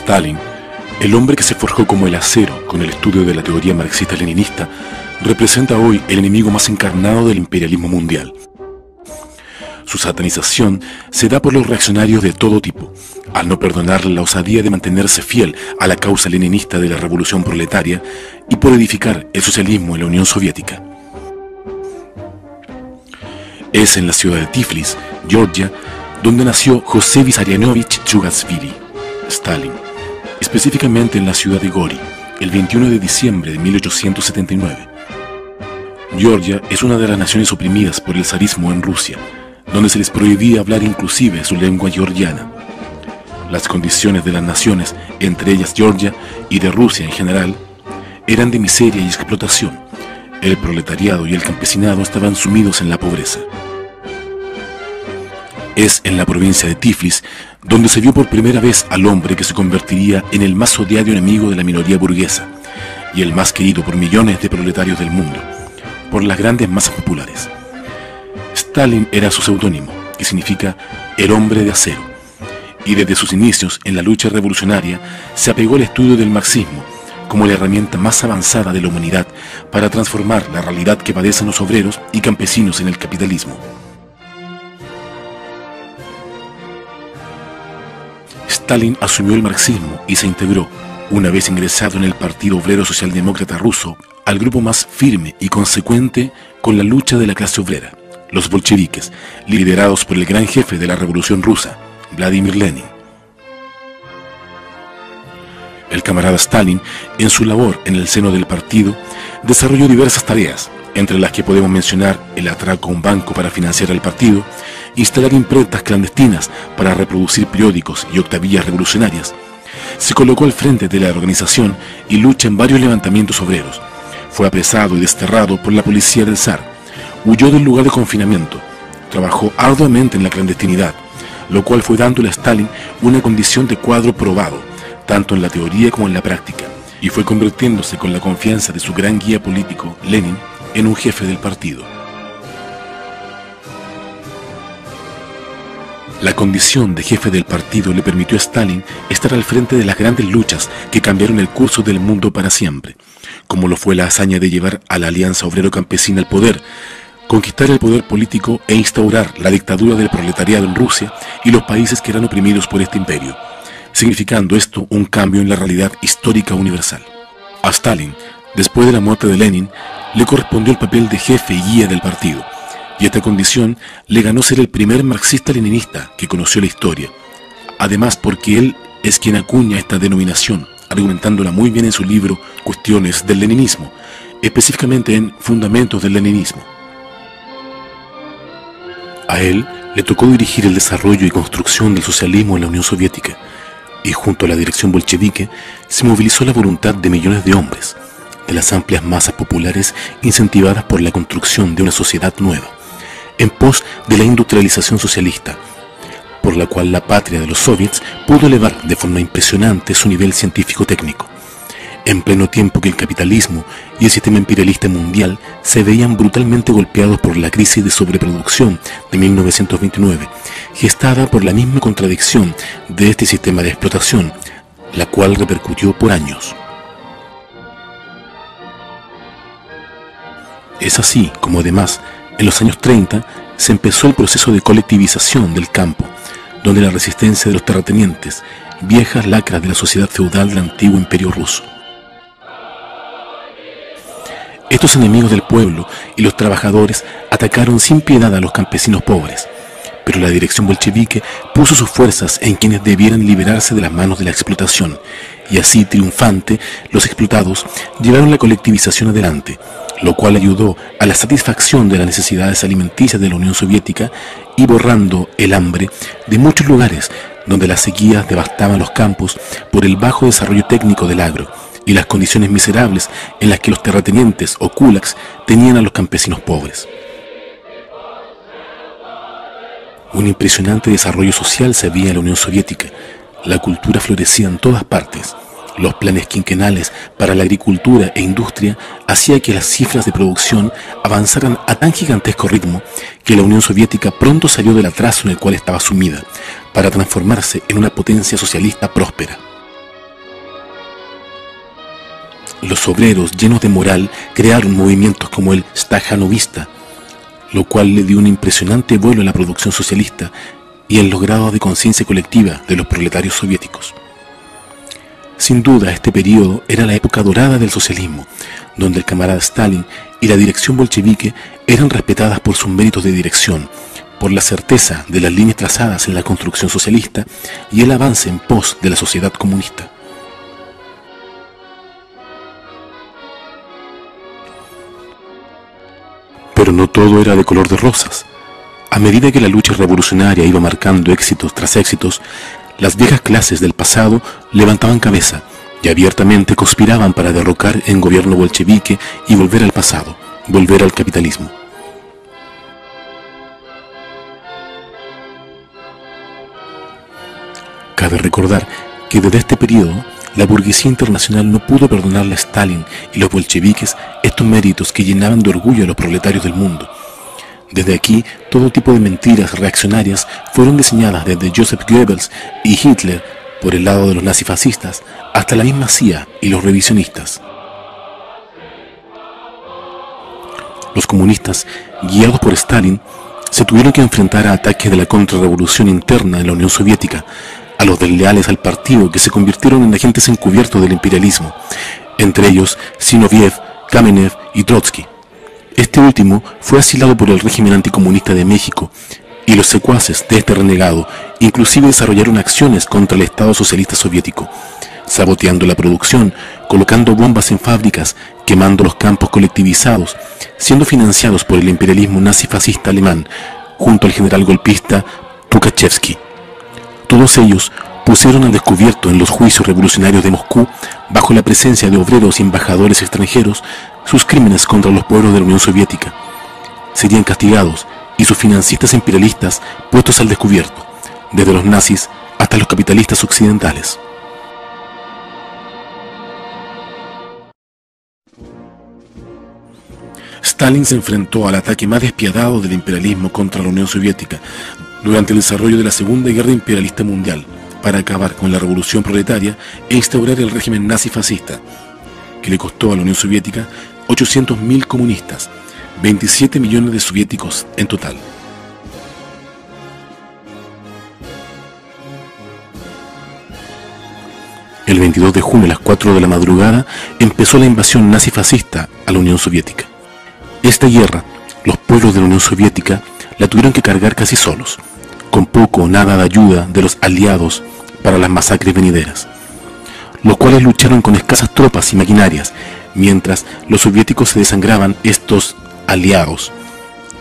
Stalin, el hombre que se forjó como el acero con el estudio de la teoría marxista-leninista, representa hoy el enemigo más encarnado del imperialismo mundial. Su satanización se da por los reaccionarios de todo tipo, al no perdonar la osadía de mantenerse fiel a la causa leninista de la revolución proletaria y por edificar el socialismo en la Unión Soviética. Es en la ciudad de Tiflis, Georgia, donde nació José Vissarionovich Djugashvili, Stalin, específicamente en la ciudad de Gori, el 21 de diciembre de 1879. Georgia es una de las naciones oprimidas por el zarismo en Rusia, donde se les prohibía hablar inclusive su lengua georgiana. Las condiciones de las naciones, entre ellas Georgia y de Rusia en general, eran de miseria y explotación. El proletariado y el campesinado estaban sumidos en la pobreza. Es en la provincia de Tiflis donde se vio por primera vez al hombre que se convertiría en el más odiado enemigo de la minoría burguesa y el más querido por millones de proletarios del mundo, por las grandes masas populares. Stalin era su seudónimo, que significa el hombre de acero, y desde sus inicios en la lucha revolucionaria se apegó al estudio del marxismo como la herramienta más avanzada de la humanidad para transformar la realidad que padecen los obreros y campesinos en el capitalismo. Stalin asumió el marxismo y se integró, una vez ingresado en el Partido Obrero Socialdemócrata Ruso, al grupo más firme y consecuente con la lucha de la clase obrera, los bolcheviques, liderados por el gran jefe de la Revolución Rusa, Vladimir Lenin. El camarada Stalin, en su labor en el seno del partido, desarrolló diversas tareas, entre las que podemos mencionar el atraco a un banco para financiar el partido, instalar imprentas clandestinas para reproducir periódicos y octavillas revolucionarias. Se colocó al frente de la organización y lucha en varios levantamientos obreros. Fue apresado y desterrado por la policía del zar. Huyó del lugar de confinamiento. Trabajó arduamente en la clandestinidad, lo cual fue dándole a Stalin una condición de cuadro probado, tanto en la teoría como en la práctica, y fue convirtiéndose con la confianza de su gran guía político, Lenin, en un jefe del partido. La condición de jefe del partido le permitió a Stalin estar al frente de las grandes luchas que cambiaron el curso del mundo para siempre, como lo fue la hazaña de llevar a la Alianza Obrero-Campesina al poder, conquistar el poder político e instaurar la dictadura del proletariado en Rusia y los países que eran oprimidos por este imperio, significando esto un cambio en la realidad histórica universal. A Stalin, después de la muerte de Lenin, le correspondió el papel de jefe y guía del partido, y esta condición le ganó ser el primer marxista-leninista que conoció la historia, además porque él es quien acuña esta denominación, argumentándola muy bien en su libro Cuestiones del Leninismo, específicamente en Fundamentos del Leninismo. A él le tocó dirigir el desarrollo y construcción del socialismo en la Unión Soviética, y junto a la dirección bolchevique se movilizó la voluntad de millones de hombres, de las amplias masas populares incentivadas por la construcción de una sociedad nueva, en pos de la industrialización socialista, por la cual la patria de los soviets pudo elevar de forma impresionante su nivel científico-técnico, en pleno tiempo que el capitalismo y el sistema imperialista mundial se veían brutalmente golpeados por la crisis de sobreproducción de 1929, gestada por la misma contradicción de este sistema de explotación, la cual repercutió por años. Es así como además, en los años 30, se empezó el proceso de colectivización del campo, donde la resistencia de los terratenientes, viejas lacras de la sociedad feudal del antiguo imperio ruso. Estos enemigos del pueblo y los trabajadores atacaron sin piedad a los campesinos pobres, pero la dirección bolchevique puso sus fuerzas en quienes debieran liberarse de las manos de la explotación, y así, triunfante, los explotados llevaron la colectivización adelante, lo cual ayudó a la satisfacción de las necesidades alimenticias de la Unión Soviética y borrando el hambre de muchos lugares donde las sequías devastaban los campos por el bajo desarrollo técnico del agro y las condiciones miserables en las que los terratenientes o kulaks tenían a los campesinos pobres. Un impresionante desarrollo social se veía en la Unión Soviética. La cultura florecía en todas partes. Los planes quinquenales para la agricultura e industria hacían que las cifras de producción avanzaran a tan gigantesco ritmo que la Unión Soviética pronto salió del atraso en el cual estaba sumida, para transformarse en una potencia socialista próspera. los obreros, llenos de moral, crearon movimientos como el Stajanovista, lo cual le dio un impresionante vuelo a la producción socialista y en los grados de conciencia colectiva de los proletarios soviéticos. Sin duda, este periodo era la época dorada del socialismo, donde el camarada Stalin y la dirección bolchevique eran respetadas por sus méritos de dirección, por la certeza de las líneas trazadas en la construcción socialista y el avance en pos de la sociedad comunista. Pero no todo era de color de rosas. A medida que la lucha revolucionaria iba marcando éxitos tras éxitos, las viejas clases del pasado levantaban cabeza y abiertamente conspiraban para derrocar el gobierno bolchevique y volver al pasado, volver al capitalismo. Cabe recordar que desde este periodo, la burguesía internacional no pudo perdonarle a Stalin y los bolcheviques estos méritos que llenaban de orgullo a los proletarios del mundo. Desde aquí, todo tipo de mentiras reaccionarias fueron diseñadas desde Joseph Goebbels y Hitler por el lado de los nazifascistas hasta la misma CIA y los revisionistas. Los comunistas, guiados por Stalin, se tuvieron que enfrentar a ataques de la contrarrevolución interna en la Unión Soviética, a los desleales al partido que se convirtieron en agentes encubiertos del imperialismo, entre ellos Zinoviev, Kamenev y Trotsky. Este último fue asilado por el régimen anticomunista de México y los secuaces de este renegado inclusive desarrollaron acciones contra el Estado Socialista Soviético, saboteando la producción, colocando bombas en fábricas, quemando los campos colectivizados, siendo financiados por el imperialismo nazifascista alemán, junto al general golpista Tukhachevsky. Todos ellos pusieron al descubierto en los juicios revolucionarios de Moscú, bajo la presencia de obreros y embajadores extranjeros, sus crímenes contra los pueblos de la Unión Soviética. Serían castigados y sus financistas imperialistas puestos al descubierto, desde los nazis hasta los capitalistas occidentales. Stalin se enfrentó al ataque más despiadado del imperialismo contra la Unión Soviética durante el desarrollo de la Segunda Guerra Imperialista Mundial, para acabar con la revolución proletaria e instaurar el régimen nazi-fascista, que le costó a la Unión Soviética 800.000 comunistas, 27 millones de soviéticos en total. El 22 de junio a las 4 de la madrugada empezó la invasión nazi-fascista a la Unión Soviética. Esta guerra, los pueblos de la Unión Soviética la tuvieron que cargar casi solos, con poco o nada de ayuda de los aliados para las masacres venideras, los cuales lucharon con escasas tropas y maquinarias, mientras los soviéticos se desangraban estos aliados,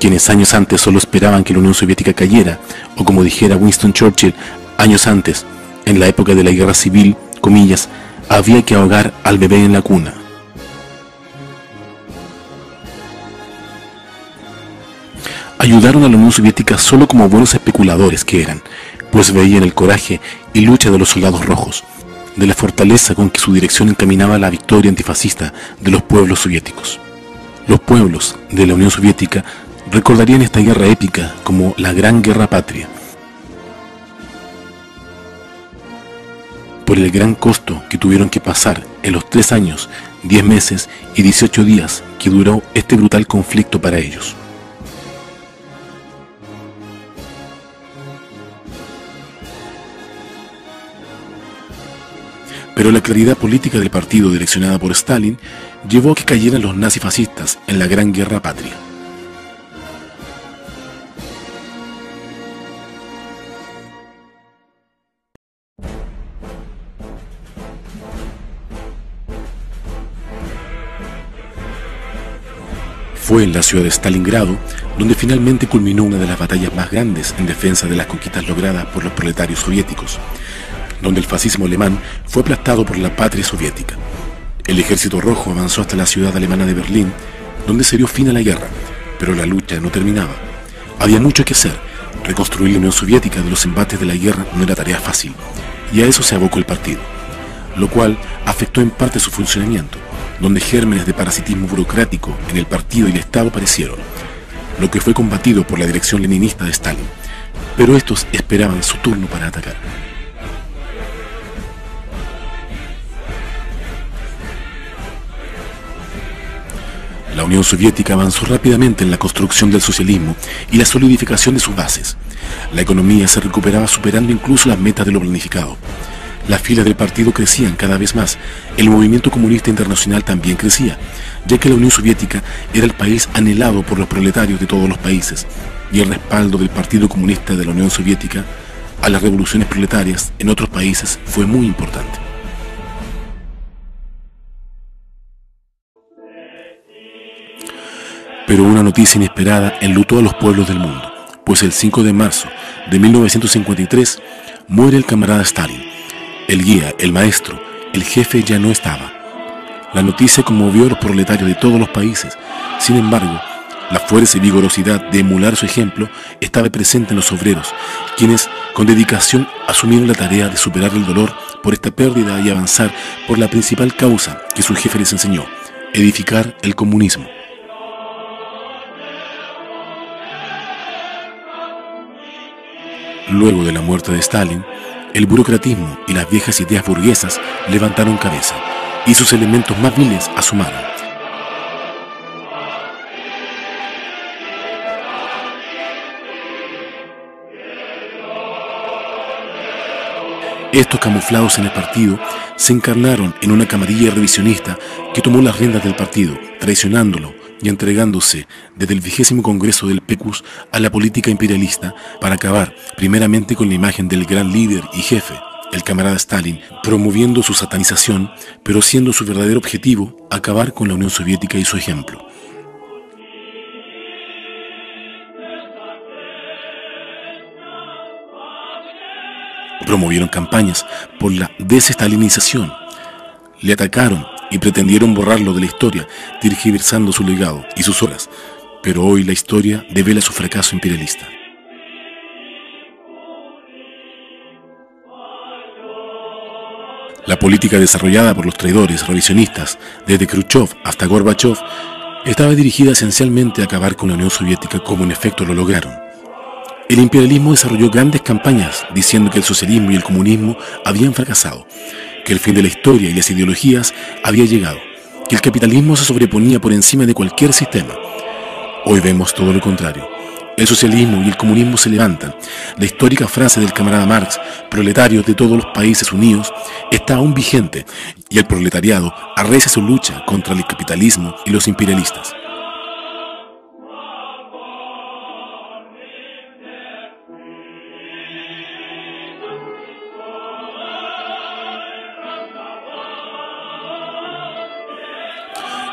quienes años antes solo esperaban que la Unión Soviética cayera, o como dijera Winston Churchill años antes, en la época de la guerra civil, comillas, había que ahogar al bebé en la cuna. Ayudaron a la Unión Soviética solo como buenos especuladores que eran, pues veían el coraje y lucha de los soldados rojos, de la fortaleza con que su dirección encaminaba la victoria antifascista de los pueblos soviéticos. Los pueblos de la Unión Soviética recordarían esta guerra épica como la Gran Guerra Patria, por el gran costo que tuvieron que pasar en los 3 años, 10 meses y 18 días que duró este brutal conflicto para ellos. Pero la claridad política del partido direccionada por Stalin llevó a que cayeran los nazifascistas en la Gran Guerra Patria. Fue en la ciudad de Stalingrado donde finalmente culminó una de las batallas más grandes en defensa de las conquistas logradas por los proletarios soviéticos, donde el fascismo alemán fue aplastado por la patria soviética. El ejército rojo avanzó hasta la ciudad alemana de Berlín, donde se dio fin a la guerra, pero la lucha no terminaba. Había mucho que hacer. Reconstruir la Unión Soviética de los embates de la guerra no era tarea fácil, y a eso se abocó el partido, lo cual afectó en parte su funcionamiento, donde gérmenes de parasitismo burocrático en el partido y el Estado aparecieron, lo que fue combatido por la dirección leninista de Stalin, pero estos esperaban su turno para atacar. La Unión Soviética avanzó rápidamente en la construcción del socialismo y la solidificación de sus bases. La economía se recuperaba superando incluso las metas de lo planificado. Las filas del partido crecían cada vez más. El movimiento comunista internacional también crecía, ya que la Unión Soviética era el país anhelado por los proletarios de todos los países, y el respaldo del Partido Comunista de la Unión Soviética a las revoluciones proletarias en otros países fue muy importante. Pero una noticia inesperada enlutó a los pueblos del mundo, pues el 5 de marzo de 1953 muere el camarada Stalin. El guía, el maestro, el jefe ya no estaba. La noticia conmovió a los proletarios de todos los países. Sin embargo, la fuerza y vigorosidad de emular su ejemplo estaba presente en los obreros, quienes con dedicación asumieron la tarea de superar el dolor por esta pérdida y avanzar por la principal causa que su jefe les enseñó: edificar el comunismo. Luego de la muerte de Stalin, el burocratismo y las viejas ideas burguesas levantaron cabeza, y sus elementos más viles asomaron. Estos camuflados en el partido se encarnaron en una camarilla revisionista que tomó las riendas del partido, traicionándolo y entregándose desde el 20º Congreso del PQS a la política imperialista para acabar primeramente con la imagen del gran líder y jefe, el camarada Stalin, promoviendo su satanización, pero siendo su verdadero objetivo acabar con la Unión Soviética y su ejemplo. Promovieron campañas por la desestalinización, le atacaron y pretendieron borrarlo de la historia, tergiversando su legado y sus obras, pero hoy la historia devela su fracaso imperialista. La política desarrollada por los traidores revisionistas, desde Khrushchev hasta Gorbachev, estaba dirigida esencialmente a acabar con la Unión Soviética, como en efecto lo lograron. El imperialismo desarrolló grandes campañas diciendo que el socialismo y el comunismo habían fracasado, que el fin de la historia y las ideologías había llegado, que el capitalismo se sobreponía por encima de cualquier sistema. Hoy vemos todo lo contrario. El socialismo y el comunismo se levantan. La histórica frase del camarada Marx, proletarios de todos los países unidos, está aún vigente, y el proletariado arrecia su lucha contra el capitalismo y los imperialistas.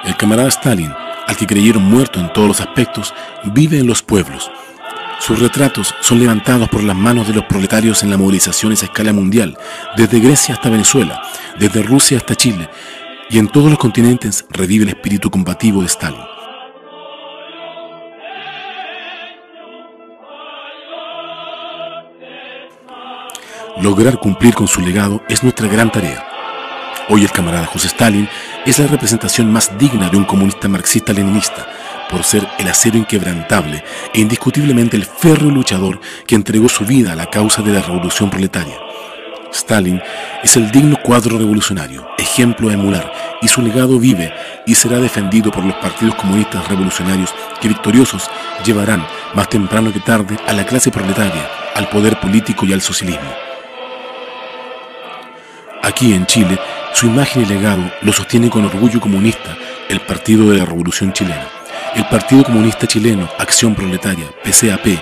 El camarada Stalin, al que creyeron muerto en todos los aspectos, vive en los pueblos. Sus retratos son levantados por las manos de los proletarios en las movilizaciones a escala mundial, desde Grecia hasta Venezuela, desde Rusia hasta Chile, y en todos los continentes revive el espíritu combativo de Stalin. Lograr cumplir con su legado es nuestra gran tarea. Hoy el camarada José Stalin es la representación más digna de un comunista marxista-leninista, por ser el acero inquebrantable e indiscutiblemente el férreo luchador que entregó su vida a la causa de la revolución proletaria. Stalin es el digno cuadro revolucionario, ejemplo a emular, y su legado vive y será defendido por los partidos comunistas revolucionarios que, victoriosos, llevarán más temprano que tarde a la clase proletaria, al poder político y al socialismo. Aquí en Chile, su imagen y legado lo sostiene con orgullo comunista el Partido de la Revolución Chilena, el Partido Comunista Chileno, Acción Proletaria, PCAP,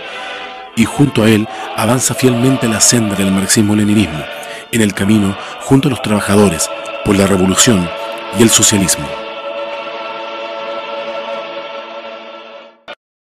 y junto a él avanza fielmente la senda del marxismo-leninismo, en el camino junto a los trabajadores por la revolución y el socialismo.